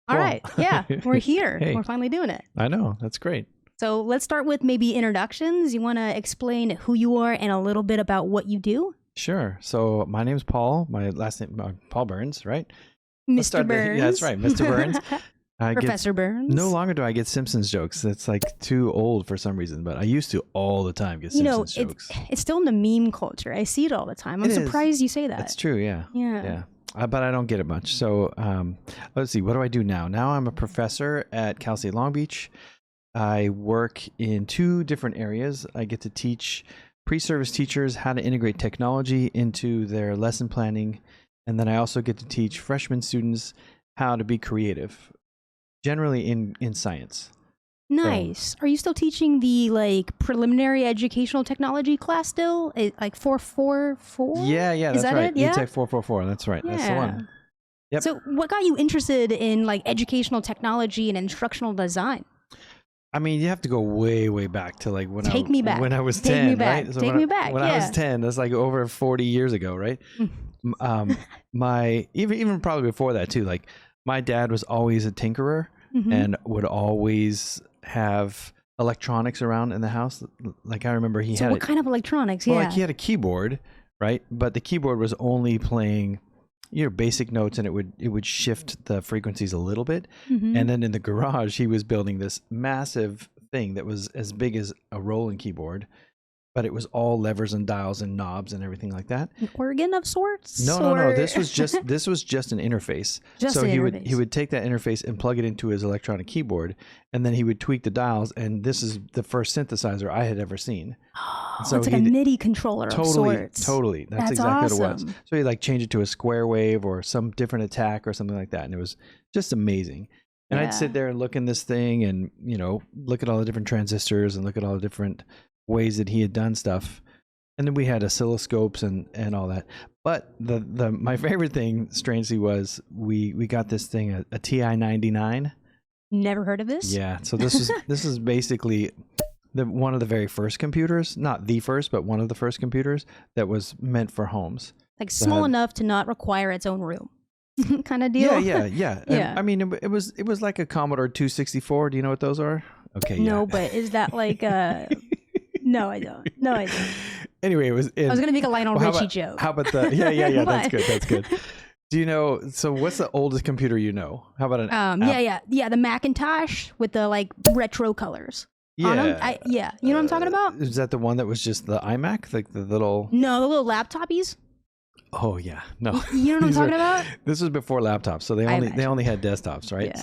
All Cool. right. Yeah, we're here. Hey, We're finally doing it. I know. That's great. So let's start with maybe introductions. You want to explain who you are and a little bit about what you do? Sure. So my name's Paul. My last name, Paul Burns, right? Let's Mr. start Burns. Yeah, that's right. Mr. Burns. I get, Professor Burns. no longer do I get Simpsons jokes. It's like too old for some reason, but I used to all the time get You know, Simpsons jokes. it's still in the meme culture. I see it all the time. I'm It is. surprised you say that. That's true. Yeah. Yeah. Yeah. But I don't get it much. So let's see. What do I do now? Now I'm a professor at Cal State Long Beach. I work in 2 different areas. I get to teach pre-service teachers how to integrate technology into their lesson planning. And then I also get to teach freshman students how to be creative, generally in science. Nice. Are you still teaching the like preliminary educational technology class still? Like 444? Yeah, Is that's that right. it? Yeah. ETech 444. That's right. That's the one. Yep. So what got you interested in like educational technology and instructional design? I mean, you have to go way, way back to like when Take me back. when I was Take 10, me back. right? So Take when me I, back, When I was yeah. 10, that's like over 40 years ago, right? My even probably before that too. Like my dad was always a tinkerer and would always have electronics around in the house. Like I remember he So had what kind of electronics? well, Yeah. like he had a keyboard, right? But the keyboard was only playing basic notes, and it would shift the frequencies a little bit. Mhm. And then in the garage, he was building this massive thing that was as big as a rolling keyboard, but it was all levers and dials and knobs and everything like that. An organ of sorts? No. This was just an interface. Just so an he interface. would take that interface and plug it into his electronic keyboard, and then he would tweak the dials. And this is the first synthesizer I had ever seen. Oh, So it's like a he'd- MIDI controller of sorts. Totally. That's That's exactly what it was. awesome. So he like change it to a square wave or some different attack or something like that. And it was just amazing. And Yeah. I'd sit there and look in this thing and, look at all the different transistors and look at all the different ways that he had done stuff. And then we had oscilloscopes and all that. But my favorite thing, strangely, was we got this thing, a TI-99. Never heard of this? Yeah. So this is basically one of the very first computers, not the first, but one of the first computers that was meant for homes. Like small enough to not require its own room. Kind of deal? Yeah. Yeah. And, I mean, it was like a Commodore 264. Do you know what those are? Okay. No, Yeah. but is that like No, I don't. No, I don't. Anyway, I was going to make a Lionel how Richie about- joke. How about the? Yeah. But- That's good. Do you know? So, what's the oldest computer you know? How about an? Yeah, the Macintosh with the like retro colors. Yeah. On 'em. You know what I'm talking about? Is that the one that was just the iMac, like the little? No, the little laptopies. Oh yeah, no. You know what I'm These talking are- about? This was before laptops, so they imagine. only had desktops, right? Yeah.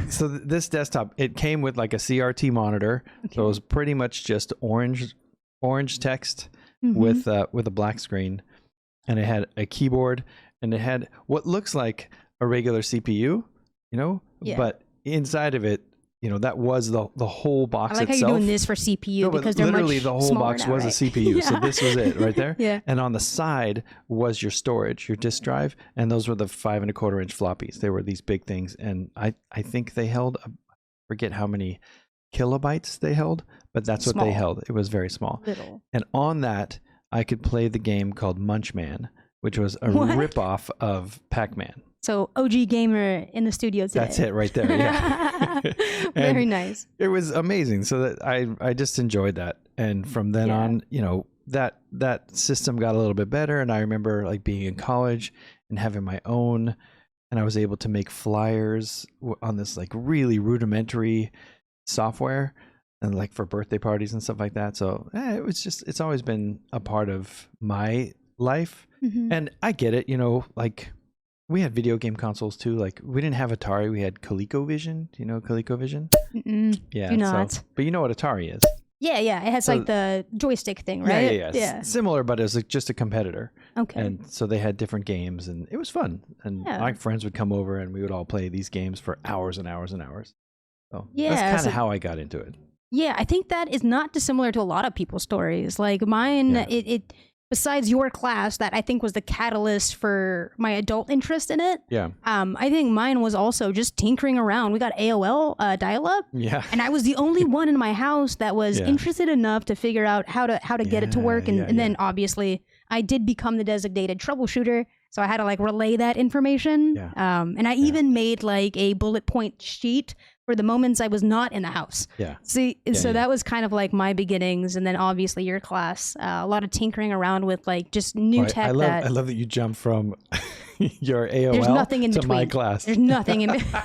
So this desktop, it came with like a CRT monitor, so it was pretty much just orange text Mhm. with a black screen, and it had a keyboard, and it had what looks like a regular CPU, Yeah. but inside of it, that was the whole I box like how itself. you're doing this for CPU No, but because they're literally much the whole smaller box now, was right? a CPU. So Yeah. this was it right there. Yeah. And on the side was your storage, your disk drive, and those were the 5.25-inch floppies. They were these big things, and I think they held, I forget how many kilobytes they held, but that's what they Small. held. It was very small. Little. And on that, I could play the game called Munchman, which was a What? ripoff of Pac-Man. So OG gamer in the studio today. That's it right there. Yeah. Very And nice. It was amazing. So that I just enjoyed that. And from then Yeah. on, that system got a little bit better. And I remember like being in college and having my own, and I was able to make flyers on this like really rudimentary software and like for birthday parties and stuff like that. So it's always been a part of my life. Mhm. And I get it, like we had video game consoles too. Like we didn't have Atari, we had ColecoVision. Do you know ColecoVision? Mm-mm. Yeah. Do not. But you know what Atari is. Yeah. It has So- like the joystick thing, right? Yeah. Similar, but it was like just a competitor. Okay. And so they had different games and it was fun. And Yeah. my friends would come over and we would all play these games for hours and hours and hours. So Yeah, that's kind of so- how I got into it. Yeah, I think that is not dissimilar to a lot of people's stories. Like mine, Yeah. it besides your class, that I think was the catalyst for my adult interest in it. Yeah. I think mine was also just tinkering around. We got AOL dial-up, Yeah. and I was the only one in my house that was Yeah. interested enough to figure out how to get it to work. And, Yeah, and then obviously I did become the designated troubleshooter. So I had to like relay that information. Yeah. And I even made like a bullet point sheet for the moments I was not in the house. Yeah. See, so yeah. that was kind of like my beginnings. And then obviously your class, a lot of tinkering around with like just new tech. I love that you jump from your AOL There's nothing in to between. my class. There's nothing in between.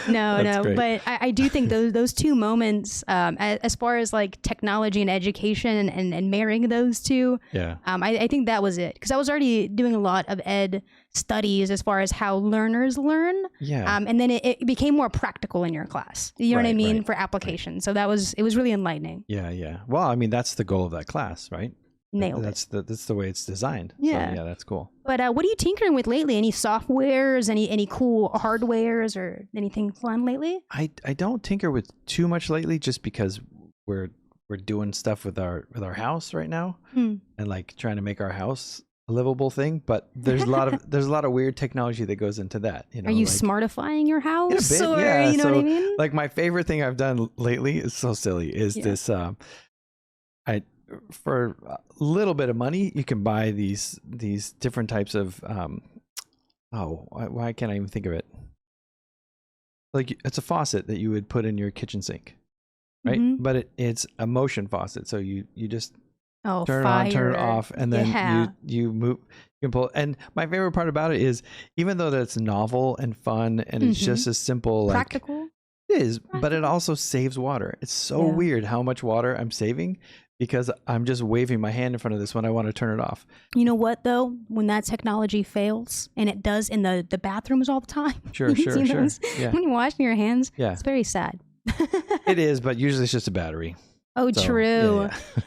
No. Great. But I do think those two moments, as far as like technology and education and marrying those two, Yeah. I think that was it. Because I was already doing a lot of ed studies as far as how learners learn. Yeah. And then it became more practical in your class. You know what I Right, mean? right, For application. So it was really enlightening. Yeah. Well, I mean, that's the goal of that class, right? Nailed it. That's the way it's designed. Yeah. So, yeah, that's cool. But what are you tinkering with lately? Any softwares, any cool hardwares or anything fun lately? I don't tinker with too much lately, just because we're doing stuff with our house right now, and like trying to make our house a livable thing. But there's a lot of weird technology that goes into that. You know, Are you like, smartifying your house? in a bit, Or, yeah. you know So, what I mean? like my favorite thing I've done lately is so silly. Is this for a little bit of money, you can buy these different types of why can't I even think of it? Like, it's a faucet that you would put in your kitchen sink, right? Mm-hmm. But it's a motion faucet, so you just turn it fire. on, turn it off, and then Yeah. you move. You can pull. And my favorite part about it is, even though that's novel and fun, and it's just as simple, like Practical. it is, but it also saves water. It's so Yeah. weird how much water I'm saving, because I'm just waving my hand in front of this when I want to turn it off. You know what though? When that technology fails, and it does in the bathrooms all the time. Sure. You see those? Yeah. When you're washing your hands, Yeah. it's very sad. It is, but usually it's just a battery. Oh, So, true.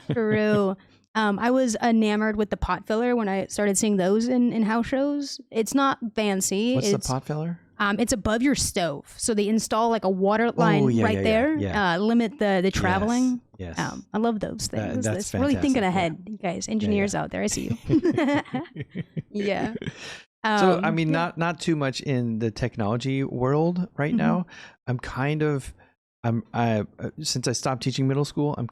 yeah. True. I was enamored with the pot filler when I started seeing those in house shows. It's not fancy. What's it's the pot filler? It's above your stove, so they install like a water line right there. yeah. Limit the traveling. Yes. I love those things. That's It's really thinking fantastic, ahead, you guys, engineers out there. I see you. Yeah. So I mean, not too much in the technology world right now. I'm since I stopped teaching middle school, I'm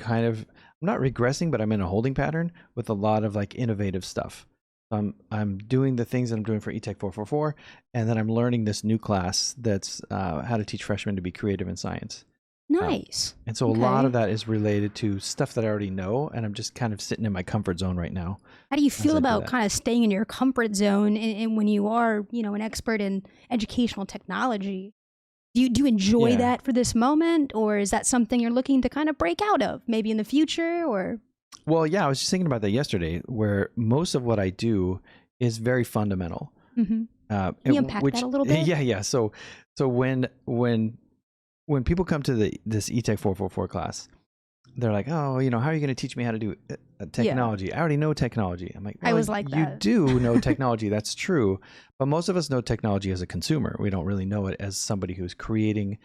not regressing, but I'm in a holding pattern with a lot of like innovative stuff. I'm doing the things that I'm doing for eTech 444, and then I'm learning this new class that's how to teach freshmen to be creative in science. Nice. And so a lot of that is related to stuff that I already know, and I'm just kind of sitting in my comfort zone right now. How do you feel I do about that. kind of staying in your comfort zone and when you are, an expert in educational technology? Do you enjoy Yeah. that for this moment, or is that something you're looking to kind of break out of, maybe in the future? Or Well, yeah, I was just thinking about that yesterday, where most of what I do is very fundamental. can you unpack that a little bit? Yeah. So when people come to this eTech 444 class, they're like, oh, how are you going to teach me how to do technology? I already know technology. I'm like, I well, was like you that. do know technology. That's true. But most of us know technology as a consumer. We don't really know it as somebody who's creating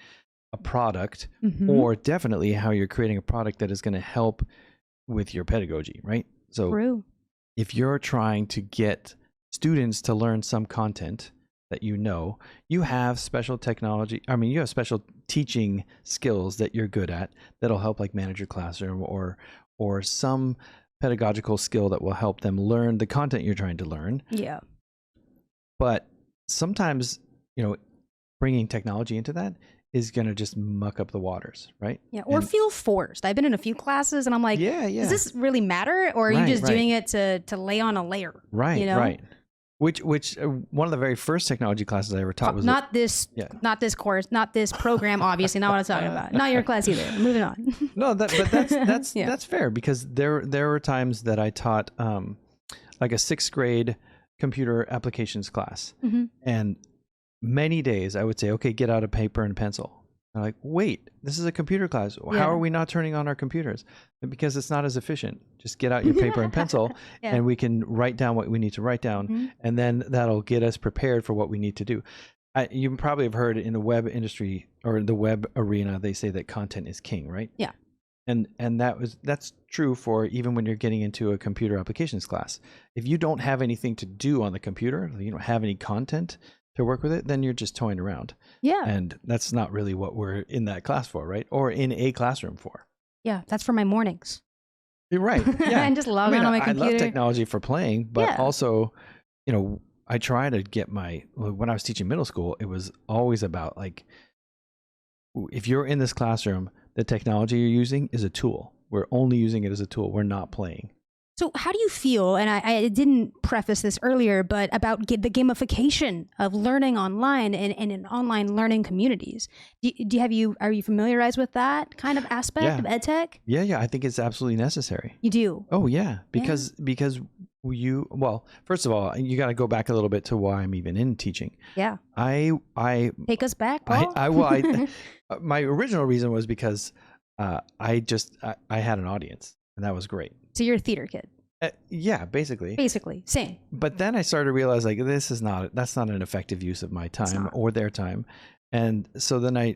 a product, or definitely how you're creating a product that is going to help with your pedagogy, right? So True. if you're trying to get students to learn some content that you have special technology. I mean, you have special teaching skills that you're good at that'll help like manage your classroom, or some pedagogical skill that will help them learn the content you're trying to learn. Yeah. But sometimes, bringing technology into that is going to just muck up the waters, right? Yeah. Or feel forced. I've been in a few classes and I'm like, yeah. does this really matter? Or are you just doing it to lay on a layer? Right, you know? right. Which one of the very first technology classes I ever taught was not this course, not this program. Obviously, not what I'm talking about. Not your class either. Moving on. No, that's Yeah. that's fair, because there were times that I taught like a 6th grade computer applications class, and many days I would say, okay, get out a paper and pencil. I'm like, wait, this is a computer class. How are we not turning on our computers? Because it's not as efficient. Just get out your paper and pencil, and we can write down what we need to write down, and then that'll get us prepared for what we need to do. You probably have heard in the web industry or the web arena, they say that content is king, right? Yeah. And that's true for even when you're getting into a computer applications class. If you don't have anything to do on the computer, you don't have any content to work with it, then you're just toying around. Yeah. And that's not really what we're in that class for, right? Or in a classroom for. Yeah. That's for my mornings. You're right. Yeah. And just log on my I computer. love technology for playing, but Yeah. also, I try to get when I was teaching middle school, it was always about like, if you're in this classroom, the technology you're using is a tool. We're only using it as a tool. We're not playing. So how do you feel, and I didn't preface this earlier, but about the gamification of learning online and in online learning communities? Are you familiarized with that kind of aspect of EdTech? Yeah. I think it's absolutely necessary. You do? Oh yeah, because well, first of all, you got to go back a little bit to why I'm even in teaching. Yeah. I Take us back, Paul. My original reason was because I had an audience, and that was great. So you're a theater kid. Yeah, basically. Basically, same. But then I started to realize like that's not an effective use of my time or their time. And so then I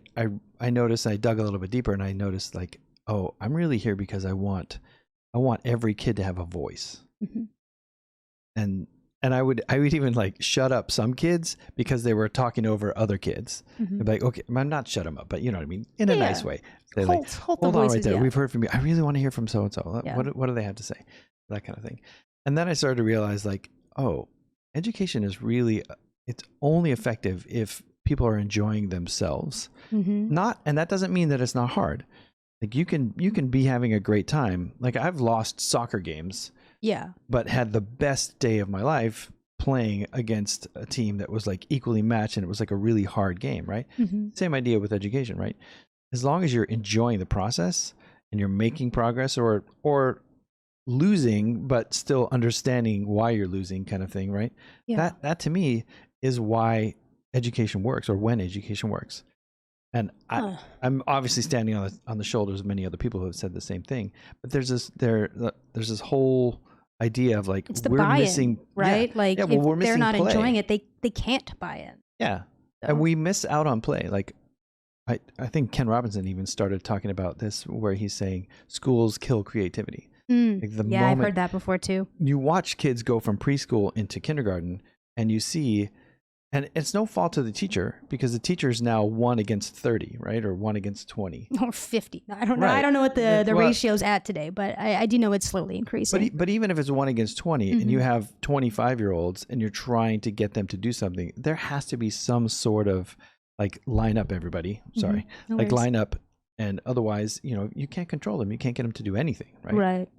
noticed, I dug a little bit deeper, and I noticed like, oh, I'm really here because I want every kid to have a voice. Mm-hmm. And I would even like shut up some kids because they were talking over other kids. Mm-hmm. I'd be like, okay, I'm not shut them up, but you know what I mean, in a nice way. They're hold on voices, right there. Yeah. We've heard from you. I really want to hear from so and so. What do they have to say? That kind of thing. And then I started to realize like, oh, education is really, it's only effective if people are enjoying themselves. Mm-hmm. And that doesn't mean that it's not hard. Like you can be having a great time. Like I've lost soccer games. Yeah. But had the best day of my life playing against a team that was like equally matched, and it was like a really hard game, right? Mm-hmm. Same idea with education, right? As long as you're enjoying the process and you're making progress or losing, but still understanding why you're losing kind of thing, right? Yeah. That to me is why education works, or when education works. And I'm obviously standing on the shoulders of many other people who have said the same thing. But there's this whole idea of like, it's the we're buy-in, missing, right? Like if we're missing they're not play. enjoying it, they can't buy in. Yeah. So. And we miss out on play. Like I think Ken Robinson even started talking about this, where he's saying schools kill creativity. Like I've heard that before too. You watch kids go from preschool into kindergarten, and you see, and it's no fault of the teacher, because the teacher is now 1 against 30, right? Or 1 against 20. Or 50. I don't know. Right. I don't know what the ratio's at today, but I do know it's slowly increasing. But even if it's 1 against 20, and you have 25-year-olds and you're trying to get them to do something, there has to be some sort of like line up, everybody. Sorry. No like worries. line up, and otherwise, you can't control them. You can't get them to do anything, right? Right.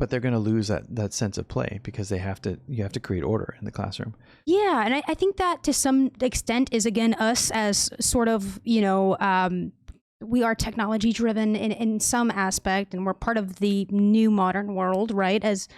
But they're going to lose that sense of play, because you have to create order in the classroom. Yeah, and I think that to some extent is, again, us as sort of, we are technology driven in some aspect, and we're part of the new modern world, right? As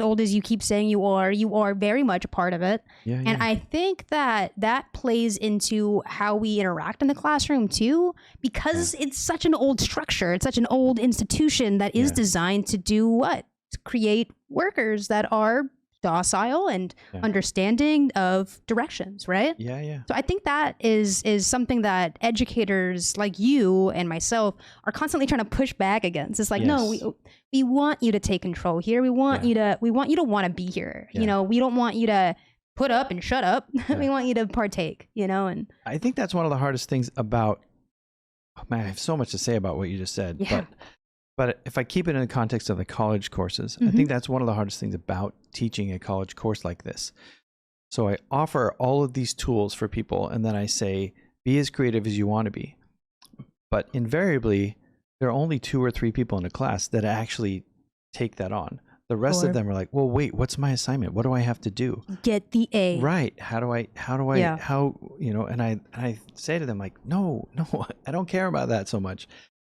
old as you keep saying you are very much a part of it. Yeah, and I think that plays into how we interact in the classroom too, because it's such an old structure. It's such an old institution that is designed to do what? To create workers that are docile and understanding of directions, right? Yeah. So I think that is something that educators like you and myself are constantly trying to push back against. It's like, no, we want you to take control here. We want you to want to be here. Yeah. We don't want you to put up and shut up. We want you to partake, and I think that's one of the hardest things about, oh man, I have so much to say about what you just said. Yeah. But if I keep it in the context of the college courses, I think that's one of the hardest things about teaching a college course like this. So I offer all of these tools for people, and then I say, be as creative as you want to be. But invariably, there are only 2 or 3 people in a class that actually take that on. The rest of them are like, well, wait, what's my assignment? What do I have to do? Get the A. Right. How do I, and I say to them like, no, I don't care about that so much.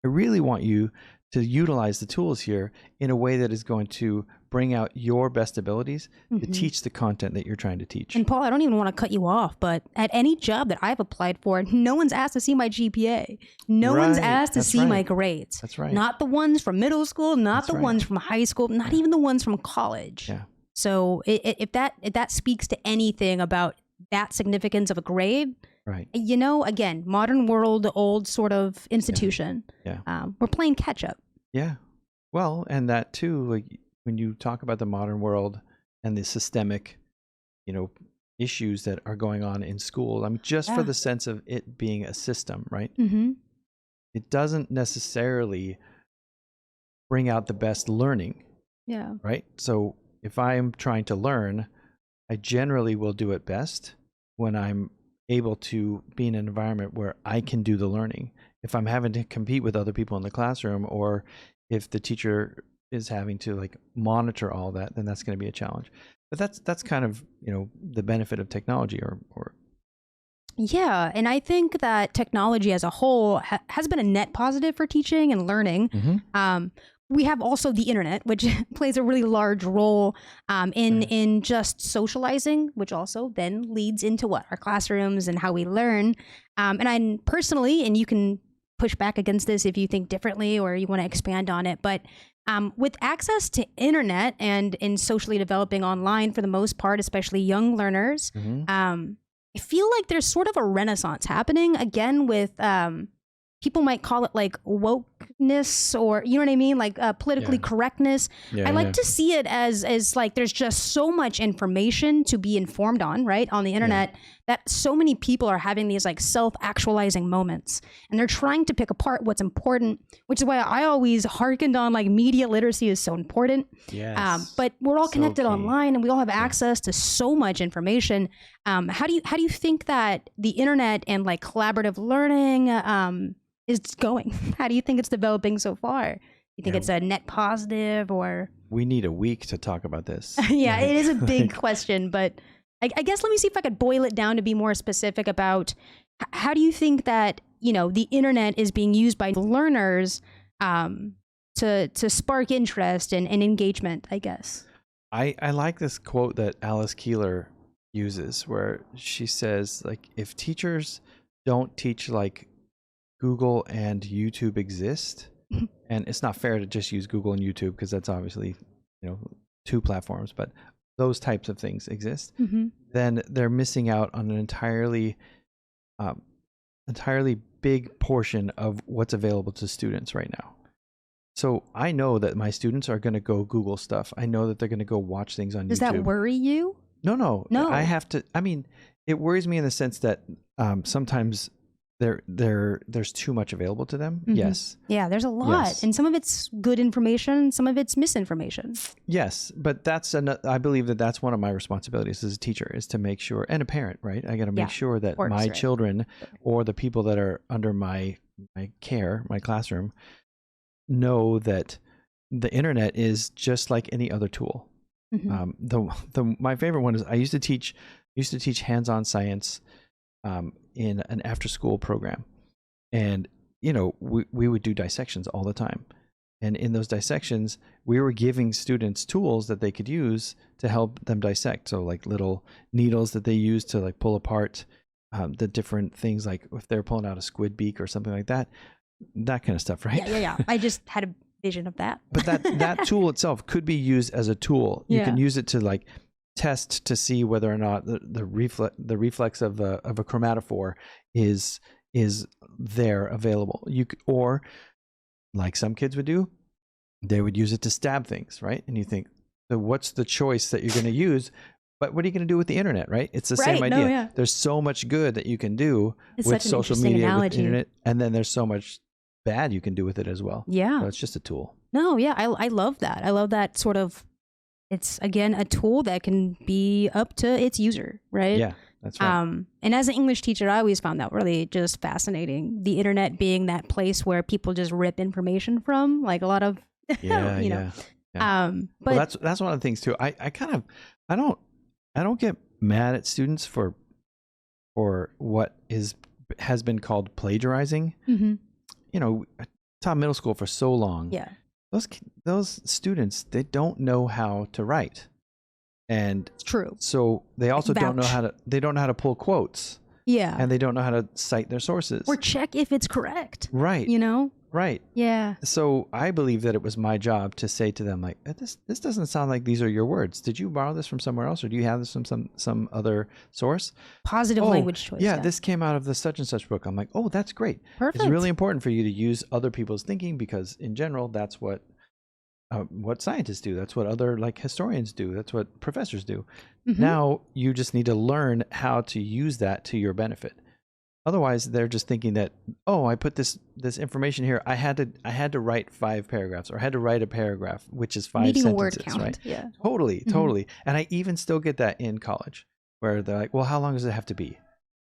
I really want you to utilize the tools here in a way that is going to bring out your best abilities to teach the content that you're trying to teach. And Paul, I don't even want to cut you off, but at any job that I've applied for, no one's asked to see my GPA. No one's asked to see my grades. That's right. Not the ones from middle school, not the ones from high school, not even the ones from college. Yeah. So if that speaks to anything about that significance of a grade, right? Again, modern world, old sort of institution. Yeah. We're playing catch up. Yeah. Well, and that too, like when you talk about the modern world and the systemic, issues that are going on in schools, I mean, just for the sense of it being a system, right? Mm-hmm. It doesn't necessarily bring out the best learning. Yeah. Right. So if I'm trying to learn, I generally will do it best when I'm able to be in an environment where I can do the learning. If I'm having to compete with other people in the classroom, or if the teacher is having to like monitor all that, then that's going to be a challenge. But that's kind of, the benefit of technology or Yeah, and I think that technology as a whole has been a net positive for teaching and learning. We have also the internet, which plays a really large role in just socializing, which also then leads into what our classrooms and how we learn. And I personally, and you can push back against this if you think differently or you want to expand on it, but with access to internet and in socially developing online for the most part, especially young learners, I feel like there's sort of a renaissance happening again with people might call it like wokeness, or you know what I mean, like politically correctness. I like to see it as like there's just so much information to be informed on, right, on the internet, that so many people are having these like self-actualizing moments, and they're trying to pick apart what's important, which is why I always hearkened on like media literacy is so important. But we're all connected online, and we all have access to so much information. How do you think that the internet and like collaborative learning is going? How do you think it's developing so far? You think it's a net positive, or? We need a week to talk about this. Yeah, it is a big question, but I guess let me see if I could boil it down to be more specific about how do you think that, the internet is being used by learners to spark interest and engagement, I guess. I like this quote that Alice Keeler uses, where she says, like, if teachers don't teach like Google and YouTube exist, and it's not fair to just use Google and YouTube because that's obviously, two platforms, but those types of things exist, then they're missing out on an entirely big portion of what's available to students right now. So I know that my students are going to go Google stuff. I know that they're going to go watch things on YouTube. Does that worry you? No. I have to. I mean, it worries me in the sense that sometimes there's too much available to them. Yes. Yeah, there's a lot, and some of it's good information, some of it's misinformation. Yes, but I believe that that's one of my responsibilities as a teacher, is to make sure, and a parent, right? I got to make sure that my children or the people that are under my care, my classroom, know that the internet is just like any other tool. My favorite one is I used to teach hands-on science in an after-school program, and we would do dissections all the time, and in those dissections we were giving students tools that they could use to help them dissect. So like little needles that they use to like pull apart the different things, like if they're pulling out a squid beak or something like that kind of stuff, right? Yeah. I just had a vision of that. But that tool itself could be used as a tool. You can use it to like test to see whether or not the reflex of a chromatophore is there available. Or like some kids would do, they would use it to stab things, right? And you think, so what's the choice that you're going to use? But what are you going to do with the internet, right? It's the same idea. No, there's so much good that you can do with social media, with the internet, and then there's so much bad you can do with it as well. Yeah. So it's just a tool. No, yeah, I love that. I love that sort of, it's again a tool that can be up to its user, right? Yeah, that's right. And as an English teacher, I always found that really just fascinating. The internet being that place where people just rip information from, like a lot of, Yeah. But that's one of the things too. I don't get mad at students for what has been called plagiarizing. I taught middle school for so long. Yeah. Those students, they don't know how to write, and it's true. So they also don't know how to pull quotes. Yeah. And they don't know how to cite their sources or check if it's correct. Right. Right. Yeah. So I believe that it was my job to say to them, like, this doesn't sound like these are your words. Did you borrow this from somewhere else, or do you have this from some other source? Positive language choice. Yeah, this came out of the such and such book. I'm like, oh, that's great. Perfect. It's really important for you to use other people's thinking, because in general, that's what scientists do. That's what other like historians do. That's what professors do. Now you just need to learn how to use that to your benefit. Otherwise, they're just thinking that, oh, I put this information here. I had to write 5 paragraphs, or I had to write a paragraph, which is 5 Meeting a sentences, word count. right? Yeah. Totally. And I even still get that in college, where they're like, well, how long does it have to be?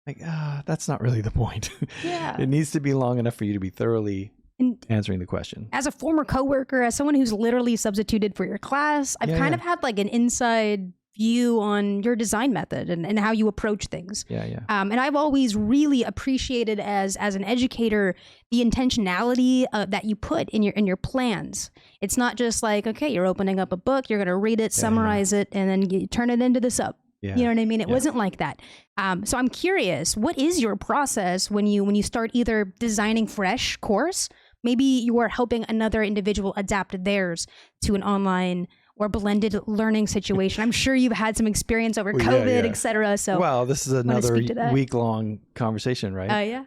Like, that's not really the point. Yeah. It needs to be long enough for you to be thoroughly And answering the question. as a former coworker, as someone who's literally substituted for your class, I've kind of had like an inside view on your design method and how you approach things. Yeah. And I've always really appreciated as an educator the intentionality that you put in your plans. It's not just like, okay, you're opening up a book, you're going to read it, summarize it, and then you turn it into this up. Yeah. You know what I mean? It wasn't like that. So I'm curious, what is your process when you start either designing fresh course? Maybe you are helping another individual adapt theirs to an online or blended learning situation. I'm sure you've had some experience over COVID, et cetera. So, well, this is another week-long conversation, right? Yeah.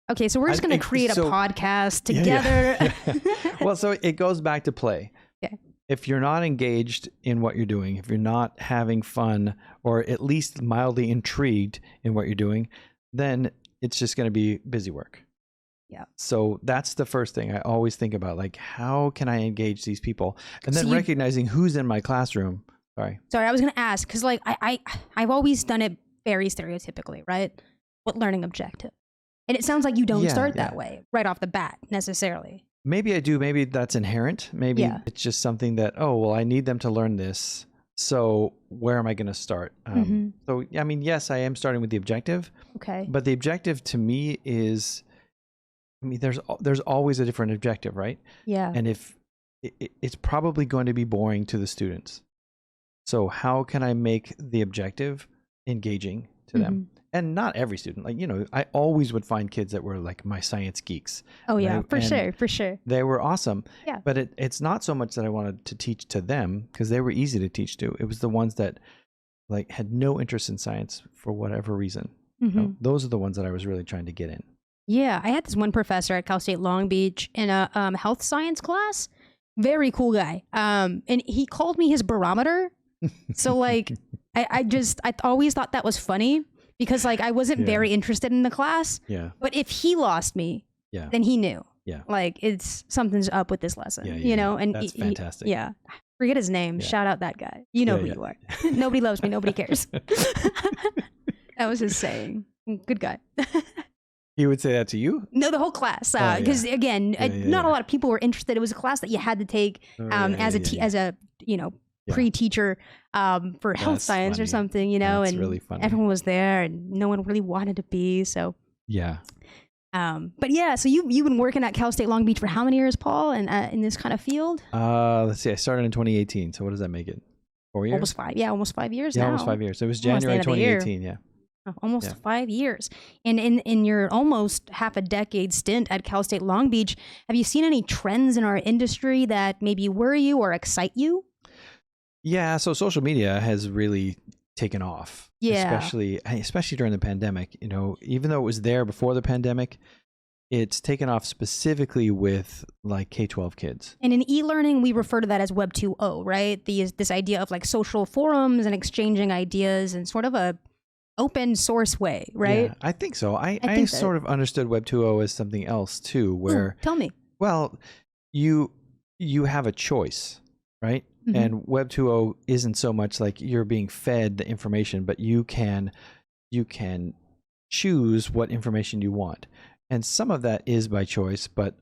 Okay, so we're just going to create a podcast together. Yeah. Well, so it goes back to play. Okay. If you're not engaged in what you're doing, if you're not having fun, or at least mildly intrigued in what you're doing, then it's just going to be busy work. Yeah. So that's the first thing I always think about, like, how can I engage these people? And then recognizing who's in my classroom. Sorry, I was going to ask, because like I've always done it very stereotypically, right? What learning objective? And it sounds like you don't start that way right off the bat necessarily. Maybe I do. Maybe that's inherent. Maybe it's just something that, oh, well, I need them to learn this. So where am I going to start? So, I mean, yes, I am starting with the objective. Okay. But the objective to me is, I mean, there's always a different objective, right? Yeah. And if it's probably going to be boring to the students. So how can I make the objective engaging to them? And not every student, like, you know, I always would find kids that were like my science geeks. Oh yeah, for sure. They were awesome. Yeah. But it's not so much that I wanted to teach to them, because they were easy to teach to. It was the ones that like had no interest in science for whatever reason. You know, those are the ones that I was really trying to get in. Yeah. I had this one professor at Cal State Long Beach in a health science class. Very cool guy. And he called me his barometer. So like, I always thought that was funny. Because like I wasn't very interested in the class. Yeah. But if he lost me, then he knew. Yeah. Like something's up with this lesson. You know? And that's fantastic. Yeah. Forget his name. Yeah. Shout out that guy. You know who you are. Nobody loves me. Nobody cares. That was his saying. Good guy. He would say that to you? No, the whole class. Because again, not a lot of people were interested. It was a class that you had to take as a you know, pre-teacher for health science or something, you know, and really everyone was there and no one really wanted to be. So but yeah, so you've been working at Cal State Long Beach for how many years, Paul, and in this kind of field? Let's see, I started in 2018. So what does that make it? 4 years? Almost 5. Yeah, almost 5 years now. Almost 5 years. It was January 2018. Yeah. Almost 5 years. And in your almost half a decade stint at Cal State Long Beach, have you seen any trends in our industry that maybe worry you or excite you? Yeah, so social media has really taken off. Yeah. Especially during the pandemic. You know, even though it was there before the pandemic, it's taken off specifically with like K-12 kids. And in e-learning, we refer to that as Web 2.0, right? This idea of like social forums and exchanging ideas in sort of a open source way, right? Yeah, I think so. I sort of understood Web 2.0 as something else too, where tell me. Well, you have a choice, right? And Web 2.0 isn't so much like you're being fed the information, but you can choose what information you want. And some of that is by choice, but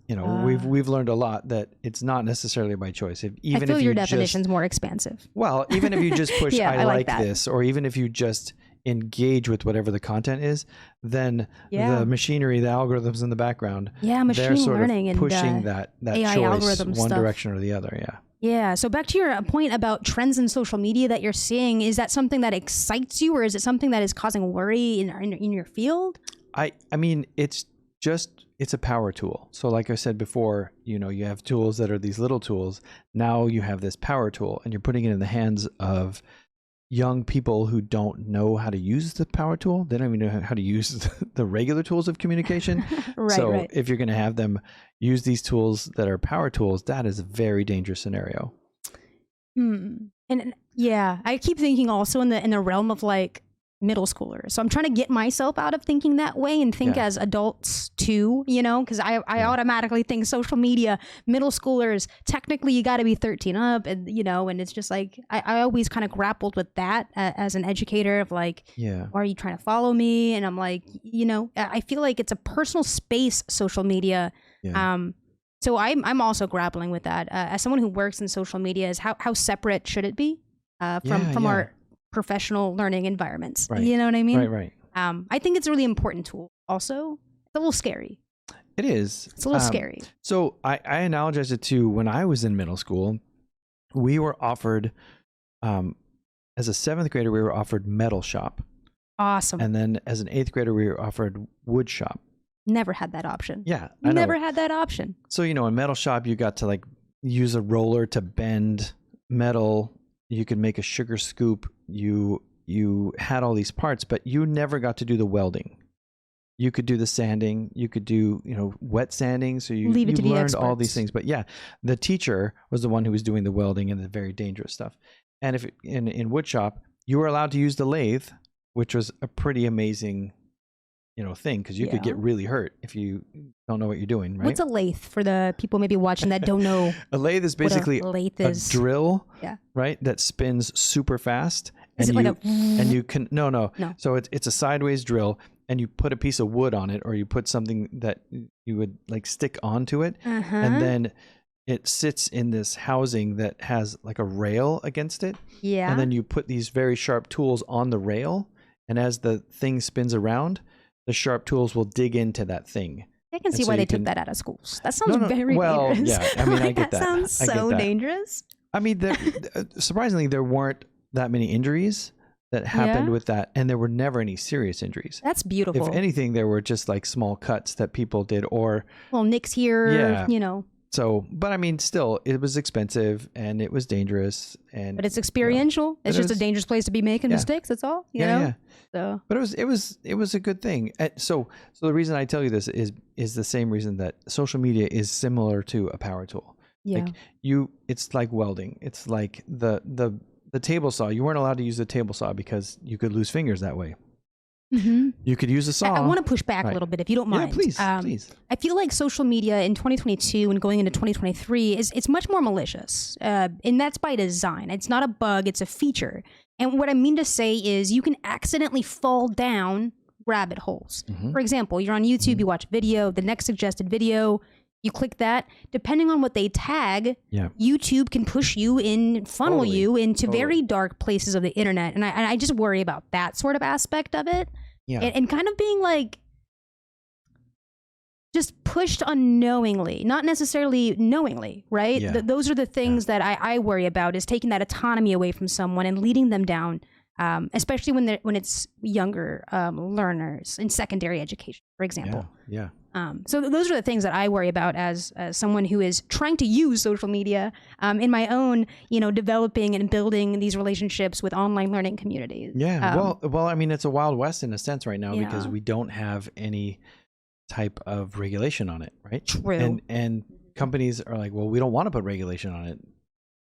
you know, we've learned a lot that it's not necessarily by choice. I feel your definition's more expansive. Well, even if you just push I like this, or even if you just engage with whatever the content is, then the machinery, the algorithms in the background, they're sort learning of pushing that AI choice one direction or the other. Yeah. So back to your point about trends in social media that you're seeing, is that something that excites you, or is it something that is causing worry in your field? I mean, it's a power tool. So like I said before, you know, you have tools that are these little tools. Now you have this power tool, and you're putting it in the hands of young people who don't know how to use the power tool. They don't even know how to use the regular tools of communication. Right. If you're going to have them use these tools that are power tools, that is a very dangerous scenario. And yeah, I keep thinking also in the realm of like middle schoolers. So I'm trying to get myself out of thinking that way and think as adults too, you know, because I automatically think social media, middle schoolers, technically you got to be 13 up, and you know, and it's just like I always kind of grappled with that as an educator of like, why are you trying to follow me? And I'm like, you know, I feel like it's a personal space, social media. So I'm also grappling with that as someone who works in social media. Is how separate should it be from our professional learning environments? Right. You know what I mean? Right. I think it's a really important tool. Also, it's a little scary. It is. It's a little scary. So I analogize it to when I was in middle school. We were offered, as a 7th grader, we were offered metal shop. Awesome. And then as an 8th grader, we were offered wood shop. Never had that option. Yeah, I know. Never had that option. So, you know, in metal shop, you got to like use a roller to bend metal. You could make a sugar scoop. You had all these parts, but you never got to do the welding. You could do the sanding. You could do, you know, wet sanding. So you learned all these things. But yeah, the teacher was the one who was doing the welding and the very dangerous stuff. And if in wood shop, you were allowed to use the lathe, which was a pretty amazing, you know, thing, because you could get really hurt if you don't know what you're doing, right? What's a lathe for the people maybe watching that don't know? A lathe is basically a drill, right, that spins super fast. Is it like a... And you can no. So it's a sideways drill, and you put a piece of wood on it, or you put something that you would like stick onto it, and then it sits in this housing that has like a rail against it. Yeah. And then you put these very sharp tools on the rail, and as the thing spins around, the sharp tools will dig into that thing. I can see why they took that out of schools. That sounds very dangerous. Yeah, I mean, I get that. That sounds so dangerous. I mean, surprisingly, there weren't that many injuries that happened with that, and there were never any serious injuries. That's beautiful. If anything, there were just like small cuts that people did, or well, nicks here, you know. So, but I mean, still, it was expensive and it was dangerous, but it's experiential. You know, it's just a dangerous place to be making mistakes. That's all. You know? So, but it was a good thing. So the reason I tell you this is the same reason that social media is similar to a power tool. Yeah. Like it's like welding. It's like the table saw. You weren't allowed to use the table saw because you could lose fingers that way. You could use a saw. I want to push back a little bit, if you don't mind. Yeah, please. I feel like social media in 2022 and going into 2023 it's much more malicious, and that's by design. It's not a bug; it's a feature. And what I mean to say is, you can accidentally fall down rabbit holes. For example, you're on YouTube, you watch a video, the next suggested video, you click that. Depending on what they tag, YouTube can push you in, funnel you into very dark places of the internet. And I just worry about that sort of aspect of it. Yeah. And kind of being like just pushed unknowingly, not necessarily knowingly, right? Yeah. Those are the things that I worry about, is taking that autonomy away from someone and leading them down, especially when it's younger learners in secondary education, for example. Yeah. So those are the things that I worry about as someone who is trying to use social media in my own, you know, developing and building these relationships with online learning communities. Yeah. Well, I mean, it's a Wild West in a sense right now, because we don't have any type of regulation on it, right? True. And companies are like, well, we don't want to put regulation on it,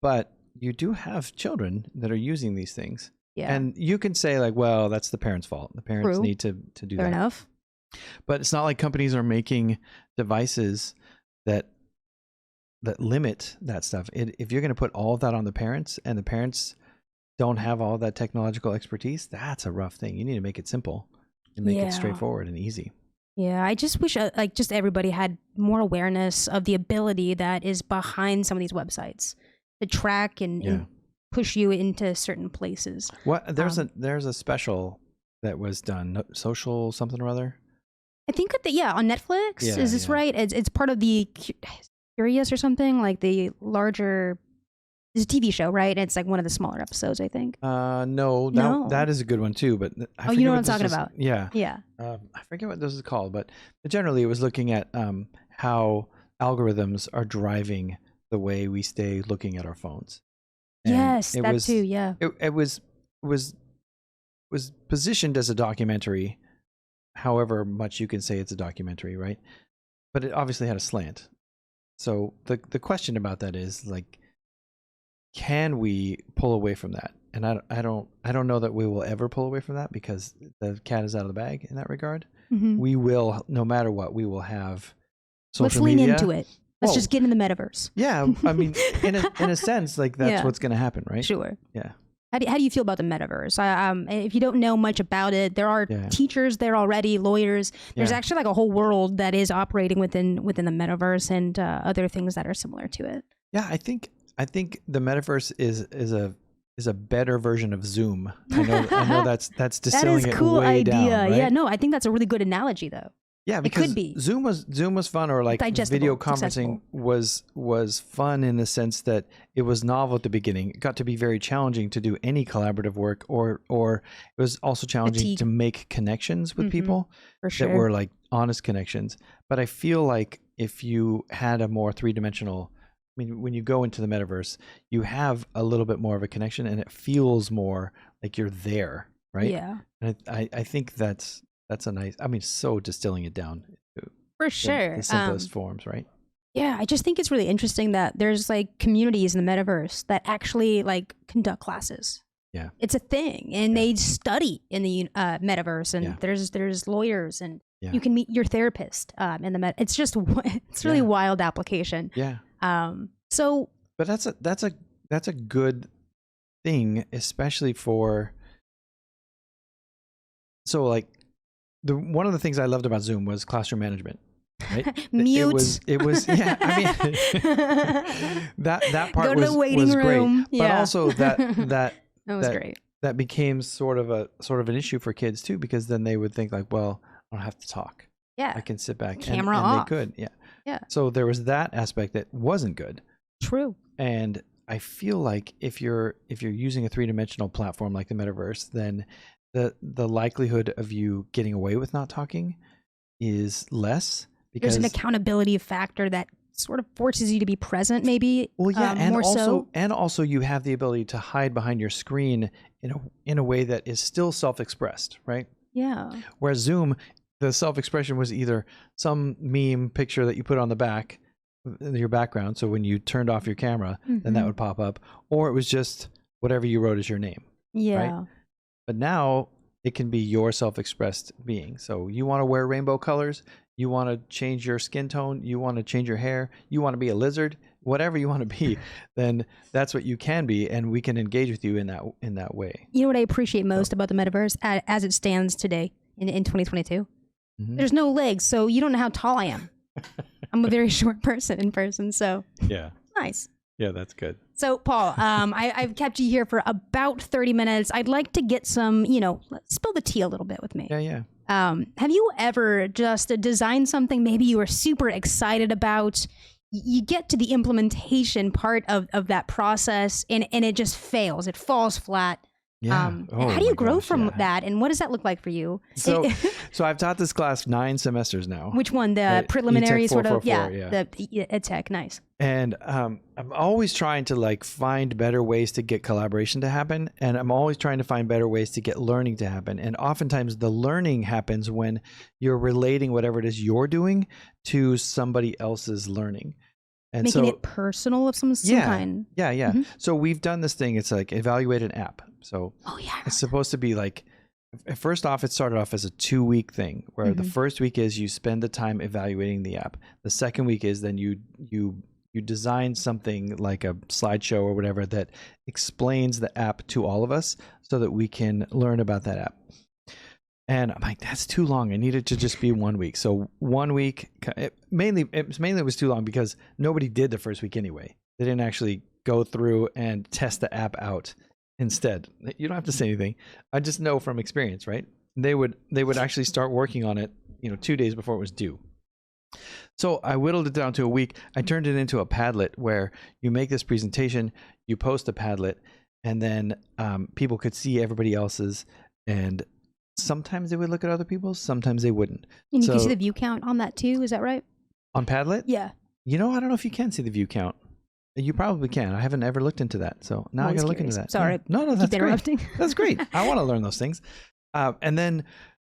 but you do have children that are using these things. Yeah. And you can say like, well, that's the parents' fault. The parents need to do that. Fair enough. But it's not like companies are making devices that limit that stuff. If you're going to put all of that on the parents, and the parents don't have all that technological expertise, that's a rough thing. You need to make it simple and make it straightforward and easy. Yeah, I just wish like just everybody had more awareness of the ability that is behind some of these websites to track and push you into certain places. What there's a special that was done, social something or other. I think on Netflix. Is this right? It's part of the Curious or something, like the larger. It's a TV show, right? It's like one of the smaller episodes, I think. No, that is a good one too. But you know what I'm talking about? Yeah. I forget what this is called, but generally it was looking at how algorithms are driving the way we stay looking at our phones. And yes, that too. Yeah. It was positioned as a documentary, however much you can say it's a documentary, right? But it obviously had a slant. So the question about that is like, can we pull away from that? and I don't know that we will ever pull away from that, because the cat is out of the bag in that regard. We will, no matter what, we will have social Let's media. lean into it. Let's just get in the metaverse. Yeah, I mean, in a sense, like that's what's going to happen, right? Sure. Yeah. How do you feel about the metaverse? If you don't know much about it, there are teachers there already, lawyers. There's actually like a whole world that is operating within the metaverse and other things that are similar to it. Yeah, I think the metaverse is a better version of Zoom. I know that's distilling that is a cool it way idea. down, right? Yeah, no, I think that's a really good analogy though. Yeah, because it could be. Zoom was fun, or like video conferencing was fun in the sense that it was novel at the beginning. It got to be very challenging to do any collaborative work, or it was also challenging to make connections with people that were like honest connections. But I feel like if you had a more three-dimensional, I mean, when you go into the metaverse, you have a little bit more of a connection, and it feels more like you're there, right? Yeah. And I think that's a nice, I mean, so distilling it down to for sure the simplest forms, right? Yeah, I just think it's really interesting that there's like communities in the metaverse that actually like conduct classes. Yeah, it's a thing, and they study in the metaverse, and there's lawyers, and you can meet your therapist in the it's just it's really wild application. Yeah. But that's a good thing, especially for. So like. One of the things I loved about Zoom was classroom management, right? Mute. It was yeah. I mean, that part Go to the waiting room. Great, but also that was great. That became sort of an issue for kids too, because then they would think like, well, I don't have to talk. Yeah, I can sit back. Camera and off. They could. Yeah. Yeah. So there was that aspect that wasn't good. True. And I feel like if you're using a three-dimensional platform like the metaverse, then the likelihood of you getting away with not talking is less, because there's an accountability factor that sort of forces you to be present, maybe. Well, yeah, and also you have the ability to hide behind your screen in a way that is still self-expressed, right? Yeah. Whereas Zoom, the self-expression was either some meme picture that you put on the back, your background, so when you turned off your camera, then that would pop up, or it was just whatever you wrote as your name. Yeah. Right? But now it can be your self-expressed being. So you want to wear rainbow colors, you want to change your skin tone, you want to change your hair, you want to be a lizard, whatever you want to be, then that's what you can be, and we can engage with you in that way. You know what I appreciate most about the metaverse as it stands today in 2022? There's no legs, so you don't know how tall I am. I'm a very short person in person, so yeah, nice. Yeah, that's good. So, Paul, I've kept you here for about 30 minutes. I'd like to get some, spill the tea a little bit with me. Yeah. Have you ever just designed something maybe you were super excited about? You get to the implementation part of that process, and it just fails. It falls flat. Yeah. How do you grow from that, and what does that look like for you? So I've taught this class 9 semesters now. Which one? The preliminary E-Tech sort of, 444, the EdTech, nice. And I'm always trying to like find better ways to get collaboration to happen, and I'm always trying to find better ways to get learning to happen. And oftentimes the learning happens when you're relating whatever it is you're doing to somebody else's learning. And making it personal of some kind. Yeah. Mm-hmm. So we've done this thing. It's like evaluate an app. So it's supposed to be like, first off, it started off as a 2-week thing where the first week is you spend the time evaluating the app. The second week is then you design something like a slideshow or whatever that explains the app to all of us so that we can learn about that app. And I'm like, that's too long. I need it to just be 1 week. So 1 week, it was too long because nobody did the first week anyway. They didn't actually go through and test the app out. Instead, you don't have to say anything. I just know from experience, right? They would actually start working on it, 2 days before it was due. So I whittled it down to a week. I turned it into a Padlet where you make this presentation, you post a Padlet, and then people could see everybody else's, and sometimes they would look at other people's, sometimes they wouldn't. And you can see the view count on that too, is that right? On Padlet? Yeah. I don't know if you can see the view count. You probably can. I haven't ever looked into that. So now I got to look into that. Sorry. Yeah. No, that's great. That's great. I want to learn those things. And then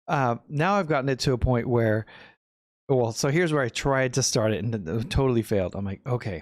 now I've gotten it to a point where, so here's where I tried to start it and it totally failed. I'm like, okay,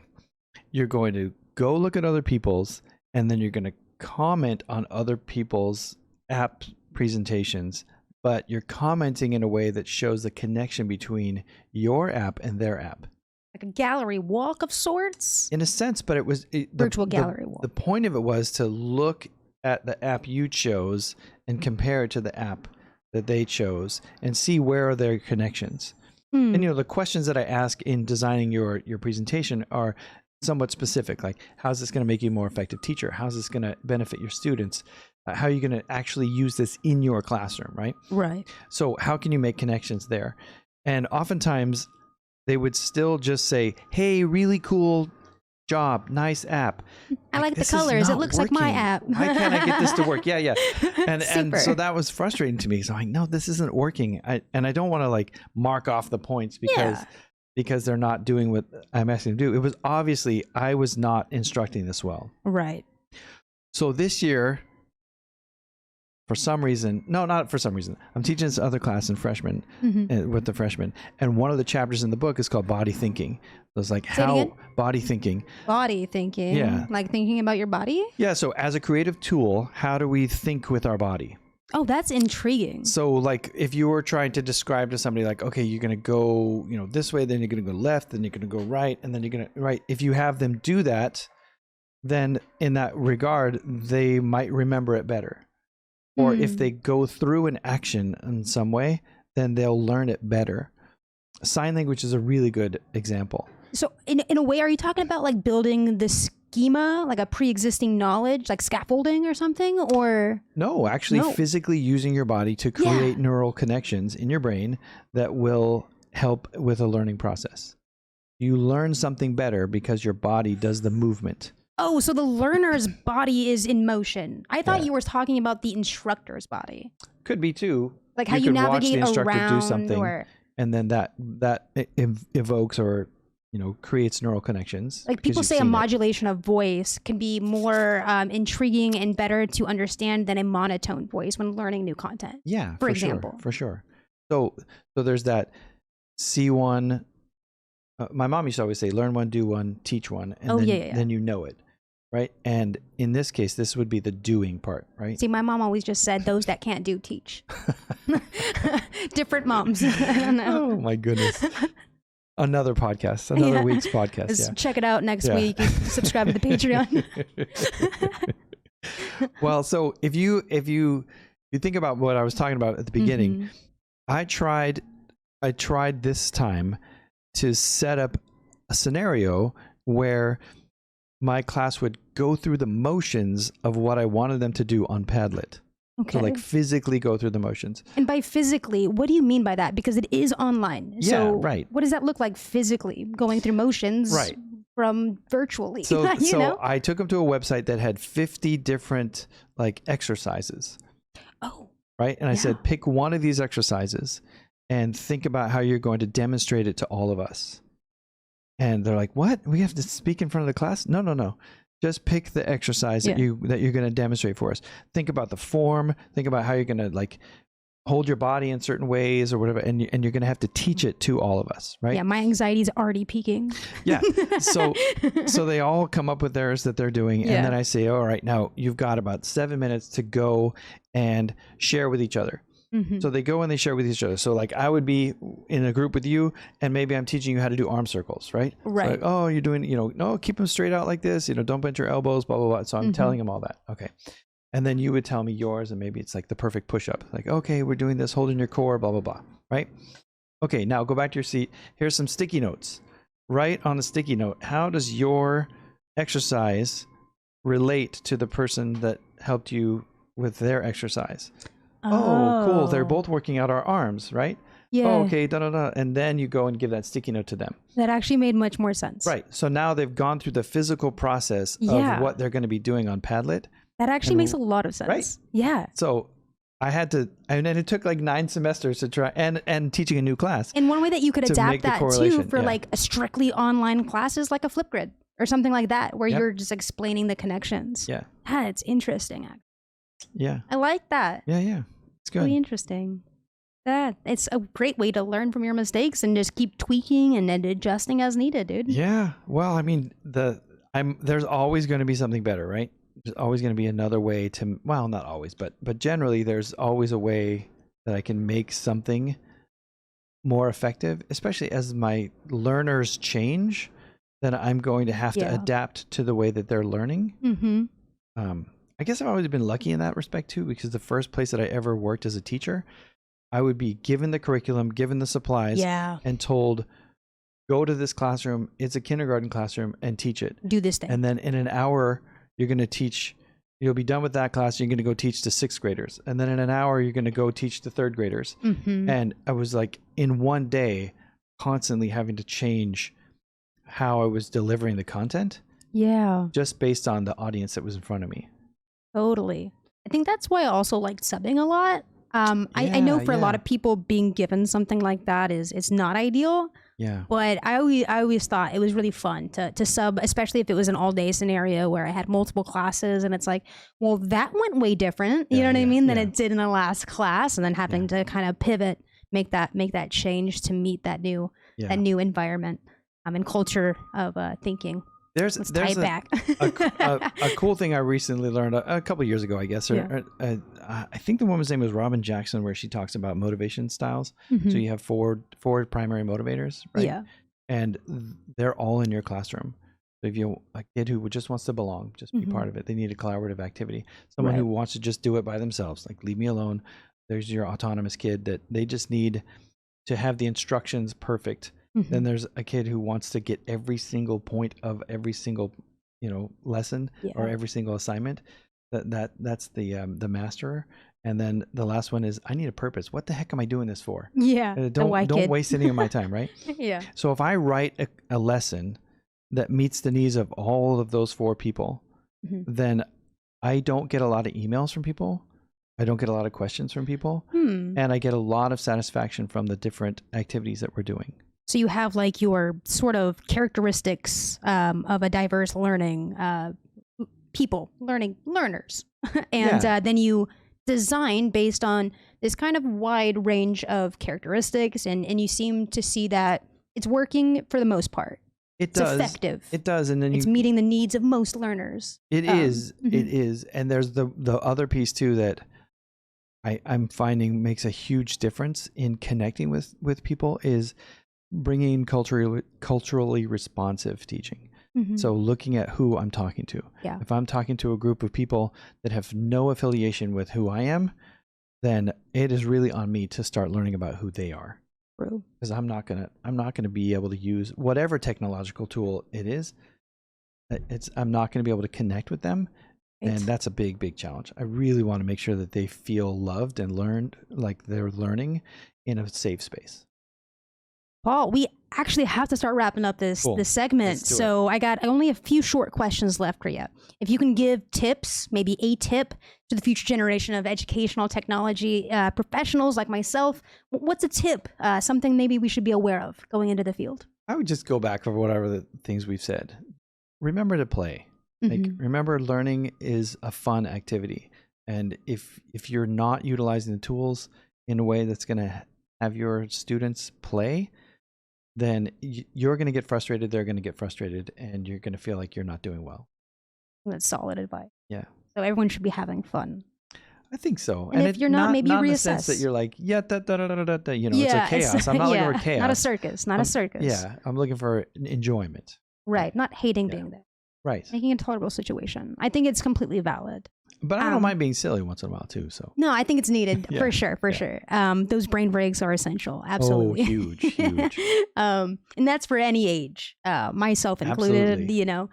you're going to go look at other people's, and then you're going to comment on other people's app presentations, but you're commenting in a way that shows the connection between your app and their app. Like a gallery walk of sorts? In a sense, but it was virtual gallery walk. The point of it was to look at the app you chose and compare it to the app that they chose and see where are their connections. And the questions that I ask in designing your presentation are somewhat specific, like how's this going to make you a more effective teacher? How's this going to benefit your students? How are you going to actually use this in your classroom, right? Right. So how can you make connections there? And oftentimes they would still just say, hey, really cool job, nice app. I like the colors. It looks like my app. Why can't I get this to work? Yeah. And so that was frustrating to me. So I'm like, no, this isn't working. I don't want to like mark off the points because they're not doing what I'm asking them to do. It was obviously I was not instructing this well. Right. So this year, for some reason, no, not for some reason, I'm teaching this other class in freshmen with the freshmen. And one of the chapters in the book is called body thinking. So it's like body thinking. Body thinking. Yeah. Like thinking about your body? Yeah. So as a creative tool, how do we think with our body? Oh, that's intriguing. So like if you were trying to describe to somebody like, okay, you're going to go, this way, then you're going to go left, then you're going to go right, and then you're going to, right. If you have them do that, then in that regard, they might remember it better. Or if they go through an action in some way, then they'll learn it better. Sign language is a really good example. So in a way, are you talking about like building the schema, like a pre-existing knowledge, like scaffolding or something? Or no, actually physically using your body to create neural connections in your brain that will help with a learning process. You learn something better because your body does the movement. Oh, so the learner's body is in motion. I thought you were talking about the instructor's body. Could be too. Like how you navigate watch the instructor around do something, and then that evokes or creates neural connections. Like people say a modulation of voice can be more intriguing and better to understand than a monotone voice when learning new content. Yeah, for example. For sure. So there's that C1. My mom used to always say, learn one, do one, teach one, and then you know it, right? And in this case, this would be the doing part, right? See, my mom always just said, those that can't do, teach. Different moms. I don't know. Oh, my goodness. Another podcast, another week's podcast. Just check it out next week. Subscribe to the Patreon. Well, so if you think about what I was talking about at the beginning, I tried this time to set up a scenario where my class would go through the motions of what I wanted them to do on Padlet. Okay. So like physically go through the motions. And by physically, what do you mean by that? Because it is online. Yeah, right. What does that look like physically, going through motions from virtually? So I took them to a website that had 50 different like exercises. Oh. Right? And I said, pick one of these exercises and think about how you're going to demonstrate it to all of us. And they're like, what? We have to speak in front of the class? No. Just pick the exercise that you're going to demonstrate for us. Think about the form. Think about how you're going to like hold your body in certain ways or whatever. And you're going to have to teach it to all of us, right? Yeah, my anxiety is already peaking. Yeah. So they all come up with theirs that they're doing. And then I say, all right, now you've got about 7 minutes to go and share with each other. So they go and they share with each other. So like I would be in a group with you and maybe I'm teaching you how to do arm circles, right? Right. So like, oh, you're doing, no, keep them straight out like this, don't bend your elbows, blah, blah, blah. So I'm telling them all that. Okay. And then you would tell me yours and maybe it's like the perfect push-up. Like, okay, we're doing this, holding your core, blah, blah, blah. Right? Okay. Now go back to your seat. Here's some sticky notes. Write on a sticky note, how does your exercise relate to the person that helped you with their exercise? Oh, cool. They're both working out our arms, right? Yeah. Oh, okay, da-da-da. And then you go and give that sticky note to them. That actually made much more sense. Right. So now they've gone through the physical process of what they're going to be doing on Padlet. That actually makes a lot of sense. Right? Yeah. So I had to, and it took like 9 semesters to try, and teaching a new class. And one way that you could adapt that too for like a strictly online classes, like a Flipgrid or something like that, where you're just explaining the connections. Yeah. That's interesting. Yeah. I like that. Yeah. It's good. Really interesting. It's a great way to learn from your mistakes and just keep tweaking and adjusting as needed, dude. Yeah. Well, I mean, there's always going to be something better, right? there's always going to be another way to, well, not always, but generally there's always a way that I can make something more effective, especially as my learners change, then I'm going to have to adapt to the way that they're learning. I guess I've always been lucky in that respect too, because the first place that I ever worked as a teacher, I would be given the curriculum, given the supplies, and told, go to this classroom, it's a kindergarten classroom, and teach it. Do this thing. And then in an hour, you're going to teach, you'll be done with that class, you're going to go teach to sixth graders. And then in an hour, you're going to go teach to third graders. And I was like, in one day, constantly having to change how I was delivering the content. Yeah. Just based on the audience that was in front of me. Totally. I think that's why I also liked subbing a lot. I know for a lot of people, being given something like that it's not ideal. Yeah. But I always thought it was really fun to sub, especially if it was an all day scenario where I had multiple classes, and it's like, well, that went way different, you know what I mean, than it did in the last class, and then having to kind of pivot, make that change to meet that new environment and culture of thinking. There's back. a cool thing I recently learned a couple of years ago, I guess. I think the woman's name was Robin Jackson, where she talks about motivation styles. So you have four primary motivators, right? Yeah. And they're all in your classroom. So if you a kid who just wants to belong, just be part of it. They need a collaborative activity. Someone who wants to just do it by themselves, like leave me alone. There's your autonomous kid that they just need to have the instructions perfect. Then there's a kid who wants to get every single point of every single, lesson or every single assignment. That's the masterer. And then the last one is, I need a purpose. What the heck am I doing this for? Yeah. Don't waste any of my time, right? Yeah. So if I write a lesson that meets the needs of all of those four people, then I don't get a lot of emails from people. I don't get a lot of questions from people. And I get a lot of satisfaction from the different activities that we're doing. So you have like your sort of characteristics of a diverse learning learners. And then you design based on this kind of wide range of characteristics. And you seem to see that it's working for the most part. It's effective. It does. And then it's meeting the needs of most learners. It is. And there's the other piece too that I'm finding makes a huge difference in connecting with people is bringing culturally responsive teaching. So looking at who I'm talking to. Yeah. If I'm talking to a group of people that have no affiliation with who I am, then it is really on me to start learning about who they are. True. Because I'm not gonna be able to use whatever technological tool it is. I'm not gonna be able to connect with them. And that's a big challenge. I really want to make sure that they feel loved and learned, like they're learning in a safe space. Paul, we actually have to start wrapping up this segment. So I got only a few short questions left for you. If you can give tips, maybe a tip to the future generation of educational technology professionals like myself, what's a tip? Something maybe we should be aware of going into the field? I would just go back for whatever the things we've said. Remember to play. Like, remember, learning is a fun activity. And if you're not utilizing the tools in a way that's going to have your students play, then you're going to get frustrated, they're going to get frustrated, and you're going to feel like you're not doing well. That's solid advice. Yeah. So everyone should be having fun. I think so. And if you're not, maybe not reassess. In the sense that you're like, it's a chaos. I'm not looking for chaos. Not a circus. Not a circus. Yeah. I'm looking for enjoyment. Right. Not hating being there. Right. Making it a tolerable situation. I think it's completely valid. But I don't mind being silly once in a while too. So no, I think it's needed for sure. Those brain breaks are essential. Absolutely. Oh, huge. And that's for any age, myself included. Absolutely.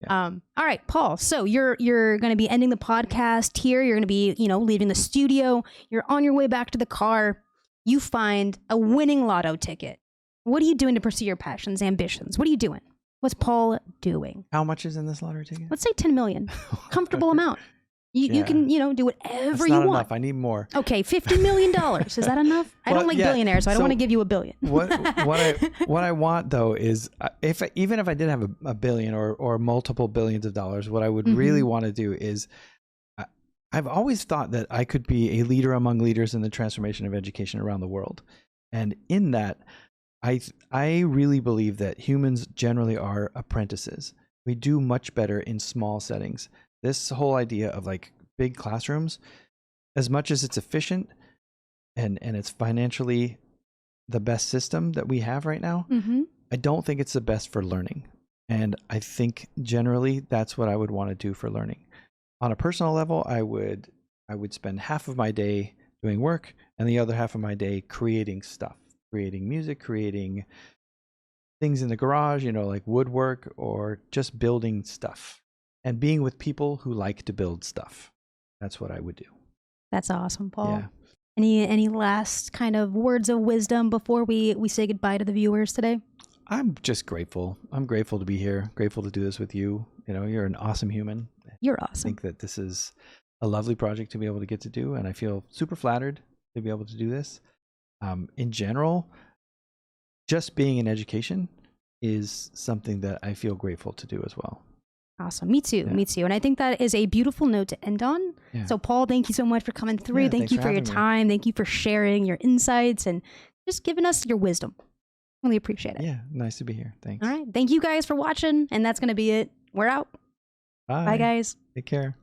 All right, Paul. So you're going to be ending the podcast here. You're going to be leaving the studio. You're on your way back to the car. You find a winning lotto ticket. What are you doing to pursue your passions, ambitions? What are you doing? What's Paul doing? How much is in this lottery ticket? Let's say 10 million. Comfortable amount. You can, do whatever That's you not want. Enough. I need more. Okay, $50 million. Is that enough? I don't like billionaires, so I don't want to give you a billion. what I want though is even if I did have a billion or multiple billions of dollars, what I would really want to do is I've always thought that I could be a leader among leaders in the transformation of education around the world, and in that, I really believe that humans generally are apprentices. We do much better in small settings. This whole idea of like big classrooms, as much as it's efficient and it's financially the best system that we have right now, I don't think it's the best for learning. And I think generally that's what I would want to do for learning. On a personal level, I would spend half of my day doing work and the other half of my day creating stuff, creating music, creating things in the garage, you know, like woodwork, or just building stuff and being with people who like to build stuff. That's what I would do. That's awesome, Paul. Yeah. Any last kind of words of wisdom before we say goodbye to the viewers today? I'm just grateful. I'm grateful to be here, grateful to do this with you. You know, you're an awesome human. You're I awesome. think that this is a lovely project to be able to get to do, and I feel super flattered to be able to do this. In general, just being in education is something that I feel grateful to do as well. Awesome. Me too. Yeah. Me too. And I think that is a beautiful note to end on. Yeah. So, Paul, thank you so much for coming through. Yeah, thank thanks you for for your having me. time. Thank you for sharing your insights and just giving us your wisdom. Really appreciate it. Yeah, nice to be here. Thanks. All right. Thank you guys for watching. And that's going to be it. We're out. Bye. Bye, guys. Take care.